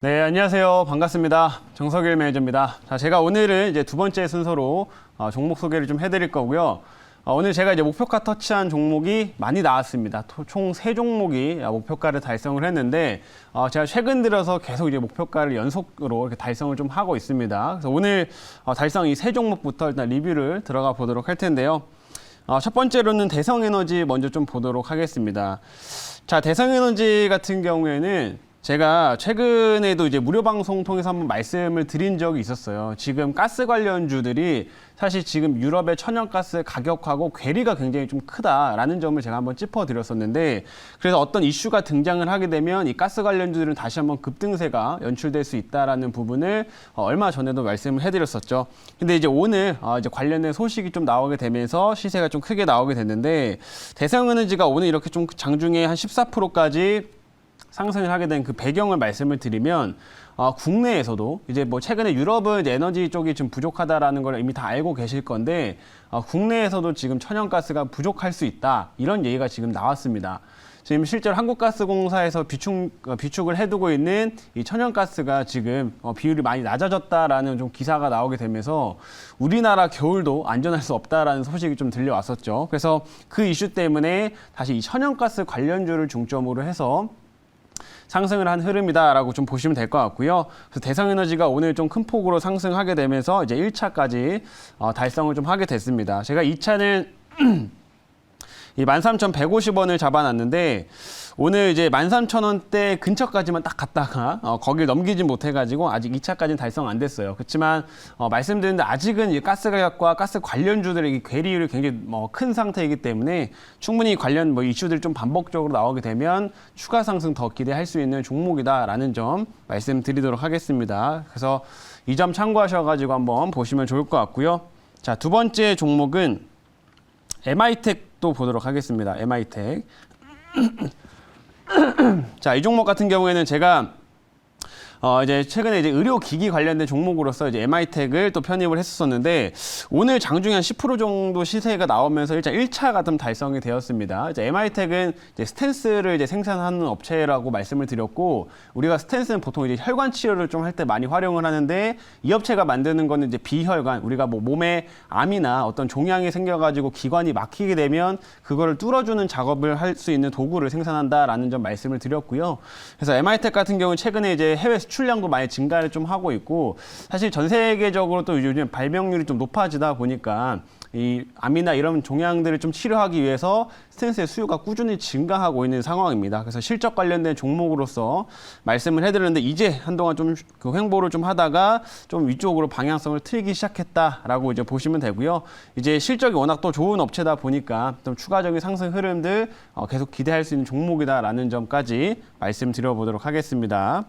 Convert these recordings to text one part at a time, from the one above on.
네, 안녕하세요. 반갑습니다. 정석일 매니저입니다. 자, 제가 오늘은 이제 두 번째 순서로 종목 소개를 좀 해드릴 거고요. 오늘 제가 이제 목표가 터치한 종목이 많이 나왔습니다. 총 3종목이 목표가를 달성을 했는데, 제가 최근 들어서 계속 이제 목표가를 연속으로 이렇게 달성을 좀 하고 있습니다. 그래서 오늘 달성 이 3종목부터 일단 리뷰를 들어가 보도록 할 텐데요. 첫 번째로는 대성에너지 먼저 좀 보도록 하겠습니다. 자, 대성에너지 같은 경우에는 제가 최근에도 이제 무료 방송 통해서 한번 말씀을 드린 적이 있었어요. 지금 가스 관련주들이 사실 지금 유럽의 천연가스 가격하고 괴리가 굉장히 좀 크다라는 점을 제가 한번 짚어드렸었는데, 그래서 어떤 이슈가 등장을 하게 되면 이 가스 관련주들은 다시 한번 급등세가 연출될 수 있다라는 부분을 얼마 전에도 말씀을 해드렸었죠. 근데 이제 오늘 이제 관련된 소식이 좀 나오게 되면서 시세가 좀 크게 나오게 됐는데, 대성에너지가 오늘 이렇게 좀 장중에 한 14%까지 상승을 하게 된 그 배경을 말씀을 드리면, 국내에서도 이제 뭐 최근에 유럽은 이제 에너지 쪽이 좀 부족하다라는 걸 이미 다 알고 계실 건데, 국내에서도 지금 천연가스가 부족할 수 있다, 이런 얘기가 지금 나왔습니다. 지금 실제로 한국가스공사에서 비축을 해두고 있는 이 천연가스가 지금 비율이 많이 낮아졌다라는 좀 기사가 나오게 되면서 우리나라 겨울도 안전할 수 없다라는 소식이 좀 들려왔었죠. 그래서 그 이슈 때문에 다시 이 천연가스 관련주를 중점으로 해서 상승을 한 흐름이다라고 좀 보시면 될 것 같고요. 그래서 대성에너지가 오늘 좀 큰 폭으로 상승하게 되면서 이제 1차까지 달성을 좀 하게 됐습니다. 제가 2차는 이 13,150원을 잡아놨는데, 오늘 이제 13,000원대 근처까지만 딱 갔다가 거길 넘기진 못해가지고 아직 2차까지는 달성 안 됐어요. 그렇지만 말씀드렸는데 아직은 이 가스 가격과 가스 관련주들의 괴리율이 굉장히 큰 상태이기 때문에 충분히 관련 이슈들이 좀 반복적으로 나오게 되면 추가 상승 더 기대할 수 있는 종목이다라는 점 말씀드리도록 하겠습니다. 그래서 이 점 참고하셔가지고 한번 보시면 좋을 것 같고요. 자, 두 번째 종목은 MI텍도 보도록 하겠습니다. MI텍. 자, 이 종목 같은 경우에는 제가 이제 최근에 이제 의료기기 관련된 종목으로서 이제 MI텍을 또 편입을 했었는데, 오늘 장중에 한 10% 정도 시세가 나오면서 일단 1차가 좀 달성이 되었습니다. 이제 MI텍은 이제 스텐스를 이제 생산하는 업체라고 말씀을 드렸고, 우리가 스텐스는 보통 이제 혈관 치료를 좀 할 때 많이 활용을 하는데, 이 업체가 만드는 거는 이제 비혈관, 우리가 뭐 몸에 암이나 어떤 종양이 생겨가지고 기관이 막히게 되면 그거를 뚫어주는 작업을 할 수 있는 도구를 생산한다라는 점 말씀을 드렸고요. 그래서 MI텍 같은 경우는 최근에 이제 해외 수출량도 많이 증가를 좀 하고 있고, 사실 전 세계적으로 또 요즘 발병률이 좀 높아지다 보니까 이 암이나 이런 종양들을 좀 치료하기 위해서 스텐스의 수요가 꾸준히 증가하고 있는 상황입니다. 그래서 실적 관련된 종목으로서 말씀을 해드렸는데, 이제 한동안 좀 그 횡보를 좀 하다가 좀 위쪽으로 방향성을 틀기 시작했다라고 이제 보시면 되고요. 이제 실적이 워낙 또 좋은 업체다 보니까 좀 추가적인 상승 흐름들 계속 기대할 수 있는 종목이다라는 점까지 말씀드려보도록 하겠습니다.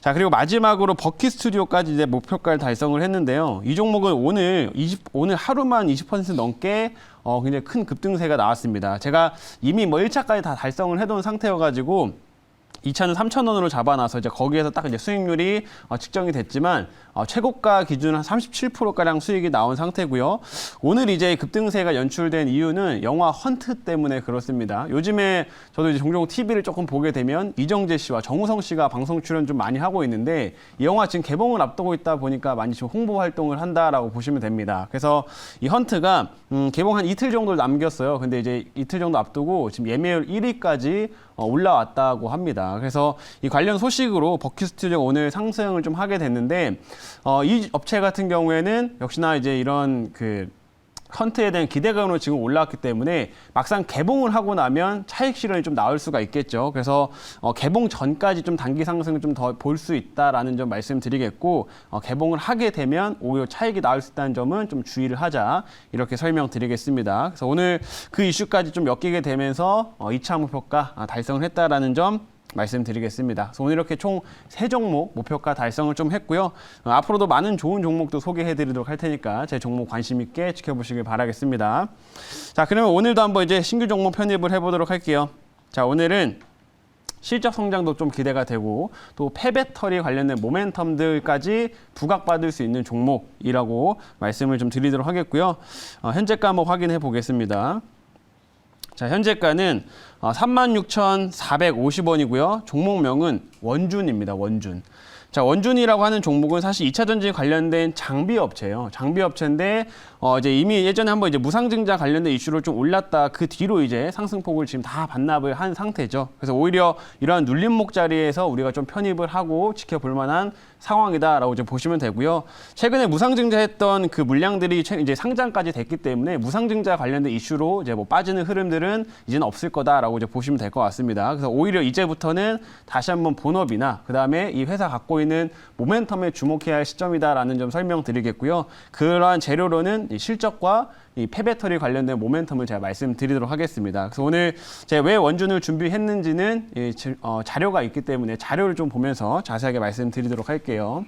자, 그리고 마지막으로 버킷 스튜디오까지 이제 목표가를 달성을 했는데요. 이 종목은 오늘 하루만 20% 넘게 굉장히 큰 급등세가 나왔습니다. 제가 이미 1차까지 다 달성을 해둔 상태여가지고 2차는 3,000원으로 잡아놔서 이제 거기에서 딱 이제 수익률이 측정이 됐지만, 최고가 기준 한 37%가량 수익이 나온 상태고요. 오늘 이제 급등세가 연출된 이유는 영화 헌트 때문에 그렇습니다. 요즘에 저도 이제 종종 TV를 조금 보게 되면 이정재 씨와 정우성 씨가 방송 출연 좀 많이 하고 있는데, 이 영화 지금 개봉을 앞두고 있다 보니까 많이 지금 홍보 활동을 한다라고 보시면 됩니다. 그래서 이 헌트가 개봉 한 이틀 정도를 남겼어요. 근데 이제 이틀 정도 앞두고 지금 예매율 1위까지 올라왔다고 합니다. 그래서 이 관련 소식으로 버킷 스튜디오가 오늘 상승을 좀 하게 됐는데, 이 업체 같은 경우에는 역시나 이제 이런 헌트에 대한 기대감으로 지금 올라왔기 때문에 막상 개봉을 하고 나면 차익 실현이 좀 나올 수가 있겠죠. 그래서 개봉 전까지 좀 단기 상승을 좀 더 볼 수 있다라는 점 말씀드리겠고, 개봉을 하게 되면 오히려 차익이 나올 수 있다는 점은 좀 주의를 하자, 이렇게 설명드리겠습니다. 그래서 오늘 그 이슈까지 좀 엮이게 되면서 2차 목표가 달성을 했다라는 점 말씀드리겠습니다. 그래서 오늘 이렇게 총 3종목 목표가 달성을 좀 했고요. 앞으로도 많은 좋은 종목도 소개해드리도록 할 테니까 제 종목 관심 있게 지켜보시길 바라겠습니다. 자, 그러면 오늘도 한번 이제 신규 종목 편입을 해보도록 할게요. 자, 오늘은 실적 성장도 좀 기대가 되고, 또 폐배터리 관련된 모멘텀들까지 부각받을 수 있는 종목이라고 말씀을 좀 드리도록 하겠고요. 현재가 한번 확인해 보겠습니다. 자, 현재가는 36,450원이고요. 종목명은 원준입니다. 원준. 자, 원준이라고 하는 종목은 사실 2차 전지 관련된 장비 업체예요. 장비 업체인데 이제 이미 예전에 한번 이제 무상증자 관련된 이슈로 좀 올랐다 그 뒤로 이제 상승폭을 지금 다 반납을 한 상태죠. 그래서 오히려 이러한 눌림목 자리에서 우리가 좀 편입을 하고 지켜볼 만한 상황이다라고 이제 보시면 되고요. 최근에 무상증자했던 그 물량들이 이제 상장까지 됐기 때문에 무상증자 관련된 이슈로 이제 뭐 빠지는 흐름들은 이제는 없을 거다라고 이제 보시면 될 것 같습니다. 그래서 오히려 이제부터는 다시 한번 본업이나 그다음에 이 회사 갖고 있는 모멘텀에 주목해야 할 시점이다라는 점 설명드리겠고요. 그러한 재료로는 이 실적과 이 폐배터리 관련된 모멘텀을 제가 말씀드리도록 하겠습니다. 그래서 오늘 제가 왜 원준을 준비했는지는 자료가 있기 때문에 자료를 좀 보면서 자세하게 말씀드리도록 할게요.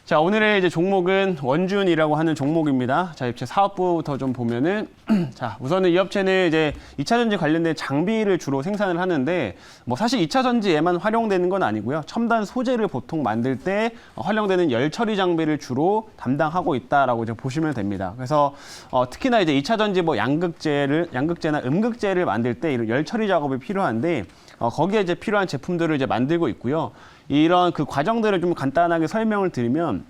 자, 오늘의 이제 종목은 원준이라고 하는 종목입니다. 자, 이제 사업부부터 좀 보면은 자, 우선은 이 업체는 이제 2차 전지 관련된 장비를 주로 생산을 하는데 뭐 사실 2차 전지에만 활용되는 건 아니고요. 첨단 소재를 보통 만들 때 활용되는 열 처리 장비를 주로 담당하고 있다라고 이제 보시면 됩니다. 그래서 특히나 이제 2차 전지 뭐 양극재나 음극재를 만들 때 이런 열 처리 작업이 필요한데 거기에 이제 필요한 제품들을 이제 만들고 있고요. 이런 그 과정들을 좀 간단하게 설명을 드리면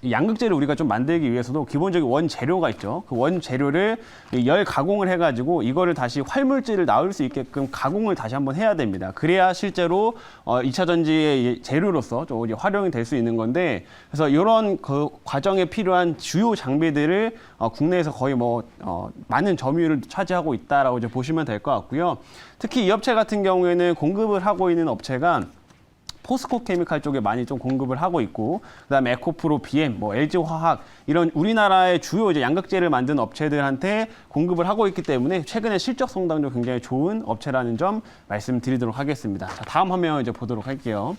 이 양극재를 우리가 좀 만들기 위해서도 기본적인 원재료가 있죠. 그 원재료를 열 가공을 해가지고 이거를 다시 활물질을 나올 수 있게끔 가공을 다시 한번 해야 됩니다. 그래야 실제로 2차 전지의 재료로서 좀 활용이 될 수 있는 건데 그래서 이런 그 과정에 필요한 주요 장비들을 국내에서 거의 많은 점유율을 차지하고 있다라고 이제 보시면 될 것 같고요. 특히 이 업체 같은 경우에는 공급을 하고 있는 업체가 포스코 케미칼 쪽에 많이 좀 공급을 하고 있고, 그다음에 에코프로, BM, LG 화학 이런 우리나라의 주요 이제 양극재를 만드는 업체들한테 공급을 하고 있기 때문에 최근에 실적 성장도 굉장히 좋은 업체라는 점 말씀드리도록 하겠습니다. 자, 다음 화면 이제 보도록 할게요.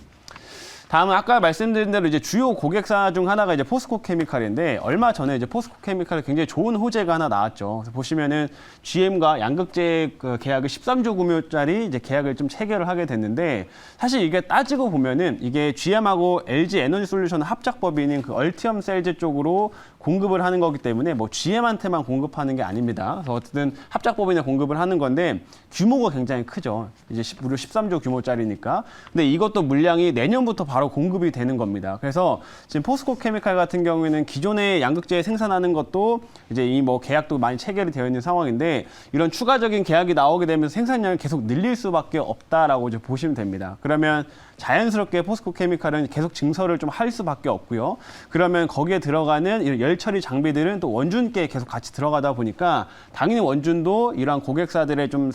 다음은 아까 말씀드린 대로 이제 주요 고객사 중 하나가 이제 포스코 케미칼인데 얼마 전에 이제 포스코 케미칼에 굉장히 좋은 호재가 하나 나왔죠. 그래서 보시면은 GM과 양극재 그 계약을 13조 규모짜리 이제 계약을 좀 체결을 하게 됐는데 사실 이게 따지고 보면은 이게 GM하고 LG 에너지 솔루션 합작법인인 그 얼티엄 셀즈 쪽으로 공급을 하는 거기 때문에 뭐 GM한테만 공급하는 게 아닙니다. 그래서 어쨌든 합작법인에 공급을 하는 건데 규모가 굉장히 크죠. 이제 무려 13조 규모짜리니까. 근데 이것도 물량이 내년부터 바로 공급이 되는 겁니다. 그래서 지금 포스코 케미칼 같은 경우에는 기존의 양극재 생산하는 것도 이제 이 뭐 계약도 많이 체결이 되어 있는 상황인데 이런 추가적인 계약이 나오게 되면 생산량을 계속 늘릴 수밖에 없다라고 이제 보시면 됩니다. 그러면 자연스럽게 포스코 케미칼은 계속 증설을 좀 할 수밖에 없고요. 그러면 거기에 들어가는 이런 열 처리 장비들은 또 원준께 계속 같이 들어가다 보니까 당연히 원준도 이러한 고객사들의 좀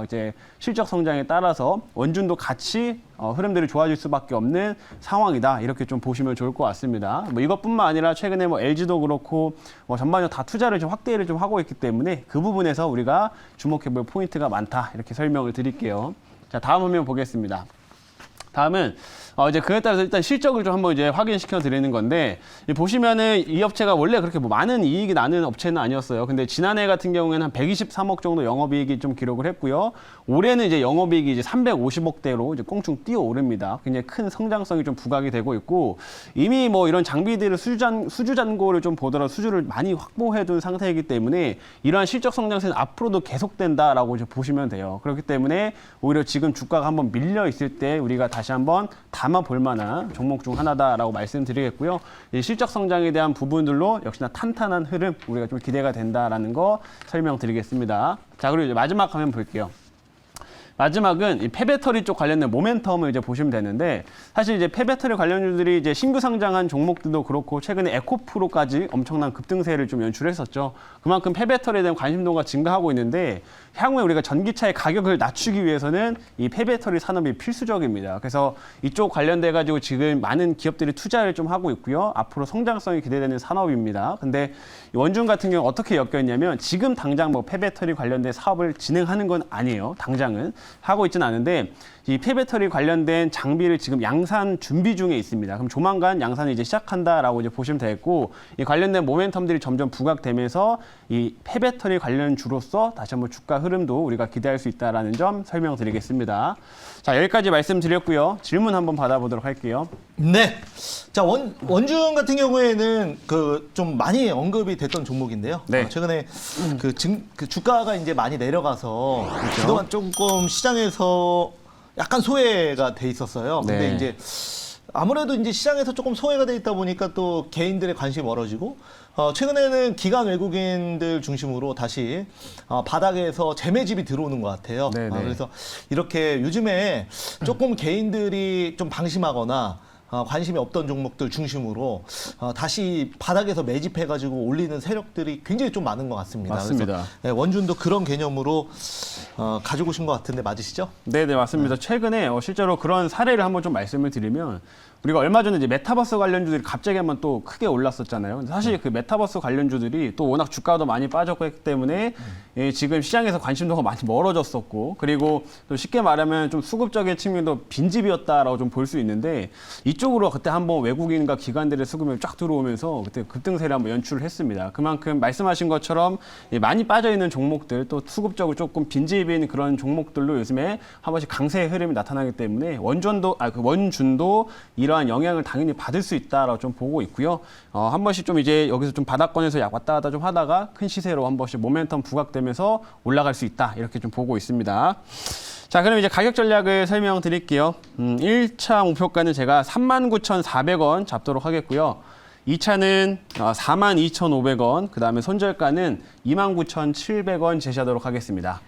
이제 실적 성장에 따라서 원준도 같이 흐름들이 좋아질 수밖에 없는 상황이다. 이렇게 좀 보시면 좋을 것 같습니다. 뭐 이것뿐만 아니라 최근에 뭐 LG도 그렇고 전반적으로 다 투자를 좀 확대를 좀 하고 있기 때문에 그 부분에서 우리가 주목해볼 포인트가 많다. 이렇게 설명을 드릴게요. 자, 다음 화면 보겠습니다. 다음은 이제 그에 따라서 일단 실적을 좀 한번 이제 확인시켜 드리는 건데 보시면은 이 업체가 원래 그렇게 뭐 많은 이익이 나는 업체는 아니었어요. 근데 지난해 같은 경우에는 한 123억 정도 영업이익이 좀 기록을 했고요. 올해는 이제 영업이익이 이제 350억대로 이제 꽁충 뛰어오릅니다. 굉장히 큰 성장성이 좀 부각이 되고 있고 이미 뭐 이런 장비들을 수주 잔고를 좀 보더라도 수주를 많이 확보해 둔 상태이기 때문에 이러한 실적 성장세는 앞으로도 계속된다라고 이제 보시면 돼요. 그렇기 때문에 오히려 지금 주가가 한번 밀려 있을 때 우리가 다시 한번 담아볼 만한 종목 중 하나다라고 말씀드리겠고요. 이 실적 성장에 대한 부분들로 역시나 탄탄한 흐름 우리가 좀 기대가 된다라는 거 설명드리겠습니다. 자, 그리고 이제 마지막 화면 볼게요. 마지막은 이 폐배터리 쪽 관련된 모멘텀을 이제 보시면 되는데 사실 이제 폐배터리 관련주들이 이제 신규 상장한 종목들도 그렇고 최근에 에코프로까지 엄청난 급등세를 좀 연출했었죠. 그만큼 폐배터리에 대한 관심도가 증가하고 있는데 향후에 우리가 전기차의 가격을 낮추기 위해서는 이 폐배터리 산업이 필수적입니다. 그래서 이쪽 관련돼 가지고 지금 많은 기업들이 투자를 좀 하고 있고요. 앞으로 성장성이 기대되는 산업입니다. 근데 원준 같은 경우 어떻게 엮여 있냐면 지금 당장 뭐 폐배터리 관련된 사업을 진행하는 건 아니에요. 당장은 하고 있지는 않은데 이 폐배터리 관련된 장비를 지금 양산 준비 중에 있습니다. 그럼 조만간 양산을 이제 시작한다라고 이제 보시면 되겠고 이 관련된 모멘텀들이 점점 부각되면서 이 폐배터리 관련주로서 다시 한번 주가 흐름도 우리가 기대할 수 있다라는 점 설명드리겠습니다. 자, 여기까지 말씀드렸고요. 질문 한번 받아보도록 할게요. 네. 자, 원준 같은 경우에는 그 좀 많이 언급이 됐던 종목인데요. 네. 최근에 그 주가가 이제 많이 내려가서 그렇죠. 그동안 조금 시장에서 약간 소외가 돼 있었어요. 근데 네. 이제 아무래도 이제 시장에서 조금 소외가 돼 있다 보니까 또 개인들의 관심이 멀어지고 최근에는 기관 외국인들 중심으로 다시 바닥에서 재매집이 들어오는 것 같아요. 네네. 그래서 이렇게 요즘에 조금 개인들이 좀 방심하거나 관심이 없던 종목들 중심으로 다시 바닥에서 매집해가지고 올리는 세력들이 굉장히 좀 많은 것 같습니다. 맞습니다. 그래서 네, 원준도 그런 개념으로 가지고 오신 것 같은데 맞으시죠? 네, 맞습니다. 최근에 실제로 그런 사례를 한번 좀 말씀을 드리면 우리가 얼마 전에 이제 메타버스 관련주들이 갑자기 한번 또 크게 올랐었잖아요. 근데 사실 그 메타버스 관련주들이 또 워낙 주가도 많이 빠졌기 때문에 지금 시장에서 관심도가 많이 멀어졌었고, 그리고 또 쉽게 말하면 좀 수급적인 측면도 빈집이었다라고 좀 볼 수 있는데, 이쪽으로 그때 한번 외국인과 기관들의 수급이 쫙 들어오면서 그때 급등세를 한번 연출을 했습니다. 그만큼 말씀하신 것처럼 많이 빠져 있는 종목들, 또 수급적으로 조금 빈집인 그런 종목들로 요즘에 한 번씩 강세의 흐름이 나타나기 때문에 원준도 이러한 영향을 당연히 받을 수 있다라고 좀 보고 있고요. 한 번씩 좀 이제 여기서 좀 바닥권에서 약 왔다 갔다 좀 하다가 큰 시세로 한 번씩 모멘텀 부각되면서 올라갈 수 있다, 이렇게 좀 보고 있습니다. 자, 그럼 이제 가격 전략을 설명드릴게요. 1차 목표가는 제가 39,400원 잡도록 하겠고요. 2차는 42,500원, 그 다음에 손절가는 29,700원 제시하도록 하겠습니다.